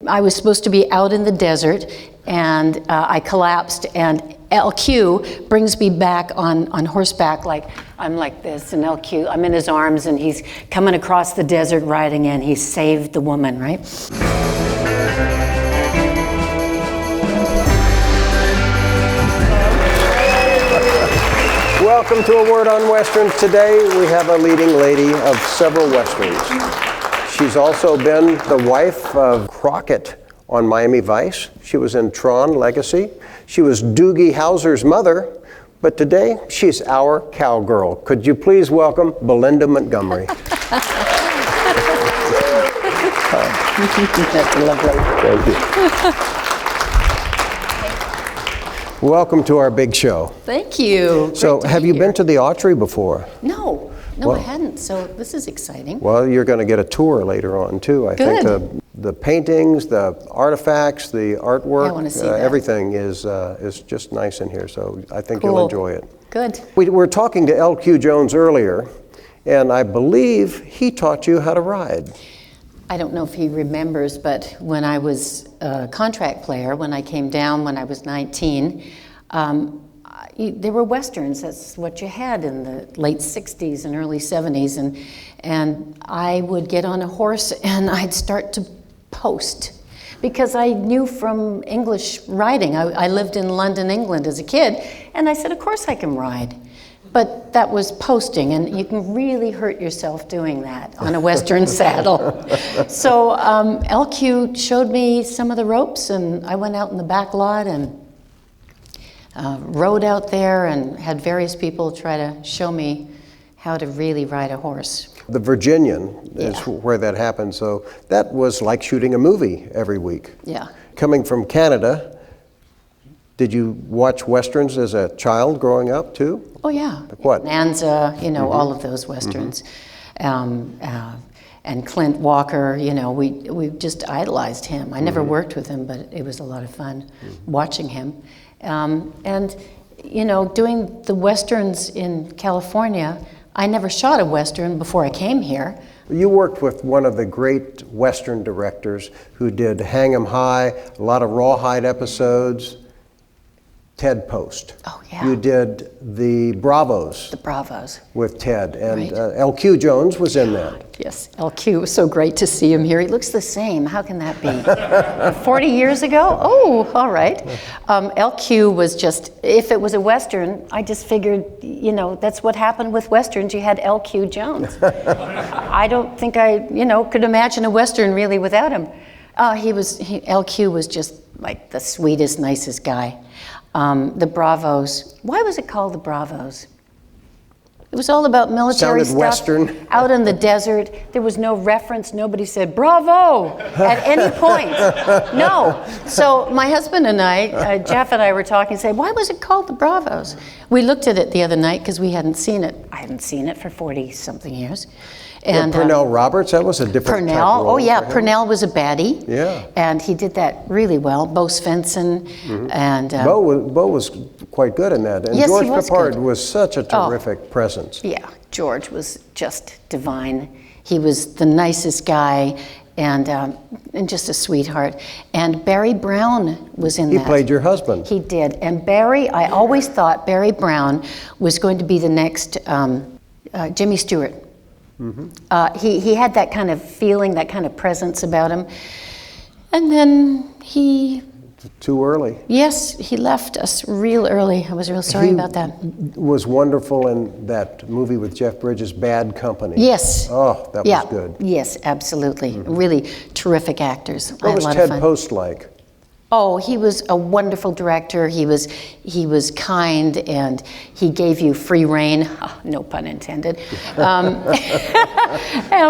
I was supposed to be out in the desert, and I collapsed, and LQ brings me back on horseback, like I'm like this, and LQ, I'm in his arms, and he's coming across the desert riding in. He saved the woman, right? Welcome to A Word on Westerns. Today we have a leading lady of several Westerns. She's also been the wife of Crockett on Miami Vice. She was in Tron Legacy. She was Doogie Howser's mother, but today she's our cowgirl. Could you please welcome Belinda Montgomery? That's lovely. Thank you. Welcome to our big show. Thank you. So, have you been to the Autry before? No, I hadn't. So this is exciting. Well, you're going to get a tour later on too. I think the paintings, the artifacts, the artwork, I want to see that. everything is just nice in here. So I think you'll enjoy it. Good. We were talking to LQ Jones earlier, and I believe he taught you how to ride. I don't know if he remembers, but when I was a contract player, when I came down when I was 19, there were Westerns. That's what you had in the late 60s and early 70s. And I would get on a horse and I'd start to post. Because I knew from English riding. I lived in London, England as a kid, and I said, of course I can ride. But that was posting, and you can really hurt yourself doing that on a Western saddle. So LQ showed me some of the ropes, and I went out in the back lot and rode out there and had various people try to show me how to really ride a horse. The Virginian is where that happened, so that was like shooting a movie every week. Yeah. Coming from Canada, did you watch Westerns as a child growing up too? Oh yeah. Like what? Nanza, all of those Westerns. And Clint Walker, we just idolized him. I never worked with him, but it was a lot of fun watching him. And doing the Westerns in California, I never shot a Western before I came here. You worked with one of the great Western directors who did Hang 'em High, a lot of Rawhide episodes. Ted Post. Oh, yeah. You did the Bravos. The Bravos. With Ted, and Right. LQ Jones was in that. Yes, LQ, it was so great to see him here. He looks the same. How can that be? 40 years ago? Oh, all right. LQ was just, if it was a Western, I just figured, that's what happened with Westerns. You had LQ Jones. I don't think I, could imagine a Western really without him. LQ was just like the sweetest, nicest guy. The Bravos. Why was it called the Bravos? It was all about military Sounded stuff. Western. Out in the desert. There was no reference. Nobody said "Bravo" at any point. No. So my husband and I, Jeff and I, were talking. Said, "Why was it called the Bravos?" We looked at it the other night because we hadn't seen it. I hadn't seen it for 40-something years. And Pernell Roberts, that was a different type Pernell, role. Pernell was a baddie. Yeah. And he did that really well. Bo Svenson and... Bo was quite good in that. And yes, George he was Peppard good. was such a terrific presence. Yeah, George was just divine. He was the nicest guy and just a sweetheart. And Barry Brown was in that. He played your husband. He did. And Barry, I always thought Barry Brown was going to be the next Jimmy Stewart. He had that kind of feeling, that kind of presence about him. And then he... Too early. Yes, he left us real early. I was real sorry about that. Was wonderful in that movie with Jeff Bridges, Bad Company. Yes. Oh, that was good. Yes, absolutely. Really terrific actors. I What had was a lot Ted of fun. Post like? Oh, he was a wonderful director. He was kind, and he gave you free rein. Oh, no pun intended.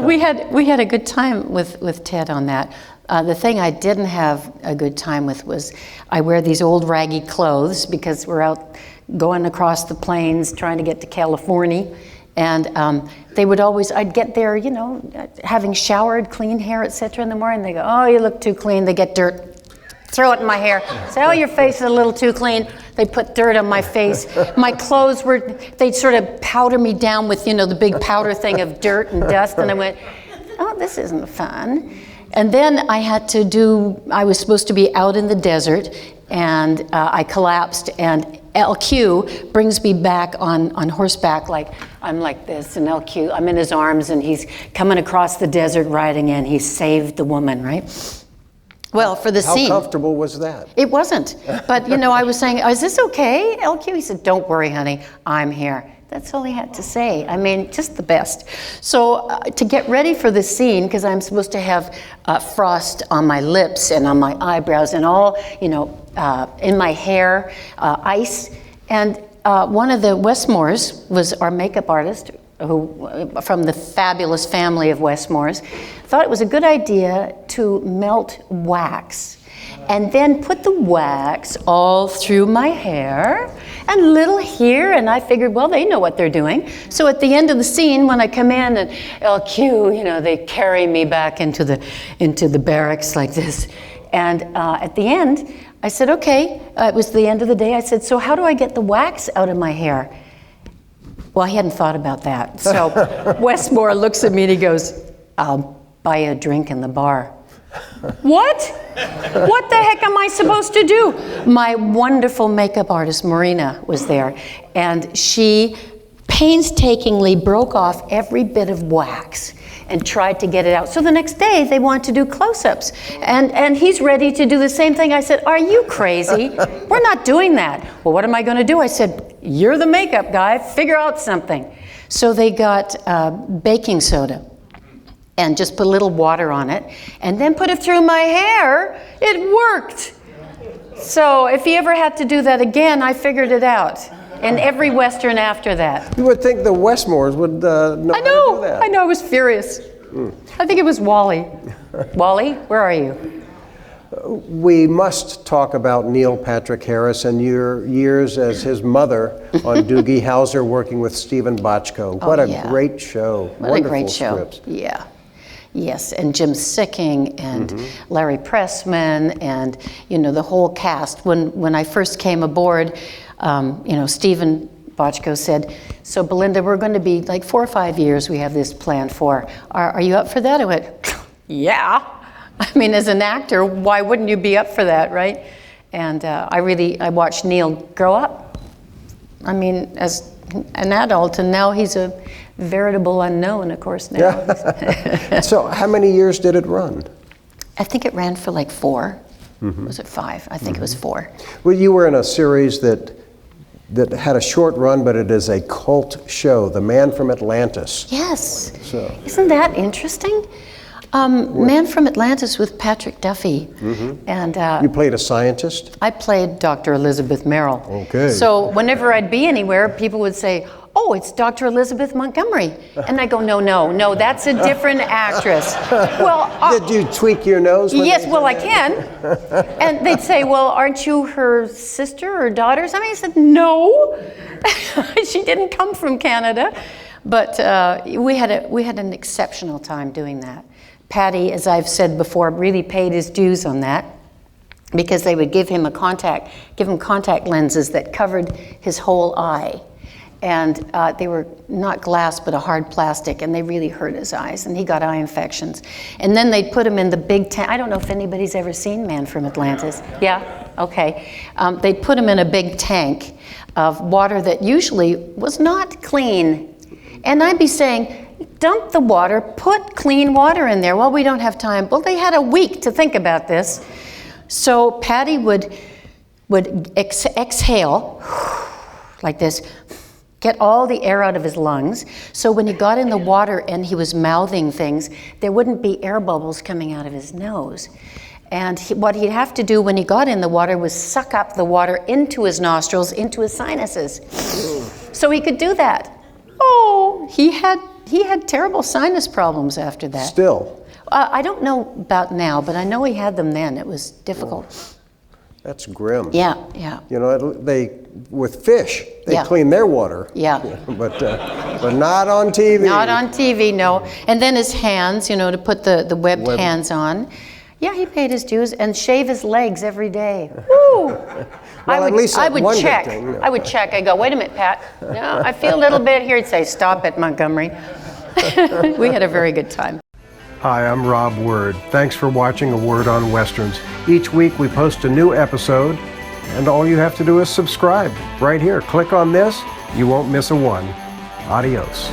We had a good time with Ted on that. The thing I didn't have a good time with was I wear these old raggy clothes because we're out going across the plains trying to get to California. And they would always, I'd get there, having showered, clean hair, etc. in the morning. They go, "Oh, you look too clean." They get dirt. Throw it in my hair. Say, "Oh, your face is a little too clean." They put dirt on my face. My clothes they'd sort of powder me down with, the big powder thing of dirt and dust. And I went, "Oh, this isn't fun." And then I was supposed to be out in the desert, and I collapsed, and LQ brings me back on horseback, I'm like this, and LQ, I'm in his arms, and he's coming across the desert riding in. He saved the woman, right? Well, for the scene. How comfortable was that? It wasn't. But, I was saying, is this okay, LQ? He said, don't worry, honey, I'm here. That's all he had to say. I mean, just the best. So to get ready for the scene, because I'm supposed to have frost on my lips and on my eyebrows and all, in my hair, ice. And one of the Westmores was our makeup artist, who from the fabulous family of Westmores, thought it was a good idea to melt wax and then put the wax all through my hair and little here, and I figured, well, they know what they're doing. So at the end of the scene, when I come in and LQ, they carry me back into the barracks like this. And at the end, I said, okay, it was the end of the day. I said, so how do I get the wax out of my hair? Well, he hadn't thought about that. So Westmore looks at me and he goes, I'll buy you a drink in the bar. What? What the heck am I supposed to do? My wonderful makeup artist, Marina, was there, and she painstakingly broke off every bit of wax and tried to get it out. So the next day, they want to do close-ups, and he's ready to do the same thing. I said, are you crazy? We're not doing that. Well, what am I going to do? I said, you're the makeup guy. Figure out something. So they got baking soda and just put a little water on it, and then put it through my hair. It worked. So if he ever had to do that again, I figured it out. And every Western after that. You would think the Westmores would know how to do that. I know, I was furious. I think it was Wally. Wally, where are you? We must talk about Neil Patrick Harris and your years as his mother on Doogie Howser, working with Stephen Bochco. What a great show. What a great show. Scripts. Yeah. Yes, and Jim Sicking and Larry Pressman and, the whole cast. When I first came aboard, Stephen Bochco said, so Belinda, we're going to be like 4 or 5 years we have this planned for. Are you up for that? I went, yeah. I mean, as an actor, why wouldn't you be up for that, right? And I watched Neil grow up. I mean, as an adult, and now he's a veritable unknown, of course, now. Yeah. So how many years did it run? I think it ran for like 4. Was it 5? I think it was 4. Well, you were in a series that had a short run, but it is a cult show, The Man from Atlantis. Yes. So. Isn't that interesting? Man from Atlantis with Patrick Duffy. And you played a scientist? I played Dr. Elizabeth Merrill. Okay. So whenever I'd be anywhere, people would say, oh, it's Dr. Elizabeth Montgomery. And I go, no, that's a different actress. Well, did you tweak your nose? Yes, well, I can. And they'd say, well, aren't you her sister or daughter? I said, no. She didn't come from Canada. But we had an exceptional time doing that. Patty, as I've said before, really paid his dues on that, because they would give him contact lenses that covered his whole eye. And they were not glass, but a hard plastic, and they really hurt his eyes, and he got eye infections. And then they'd put him in the big tank. I don't know if anybody's ever seen Man from Atlantis. Yeah? Okay. They'd put him in a big tank of water that usually was not clean. And I'd be saying, dump the water, put clean water in there. Well, we don't have time. Well, they had a week to think about this. So Patty would exhale like this, get all the air out of his lungs. So when he got in the water and he was mouthing things, there wouldn't be air bubbles coming out of his nose. And what he'd have to do when he got in the water was suck up the water into his nostrils, into his sinuses. So he could do that. Oh, he had terrible sinus problems after that. Still? I don't know about now, but I know he had them then. It was difficult. Oh, that's grim. Yeah. With fish, they clean their water. Yeah. But not on TV. Not on TV, no. And then his hands, to put the webbed hands on. Yeah, he paid his dues and shave his legs every day. Woo! Well, I would check. Thing, I would check. I go, wait a minute, Pat. No, I feel a little bit here. He'd say, stop it, Montgomery. We had a very good time. Hi, I'm Rob Word. Thanks for watching A Word on Westerns. Each week we post a new episode, and all you have to do is subscribe right here. Click on this. You won't miss a one. Adios.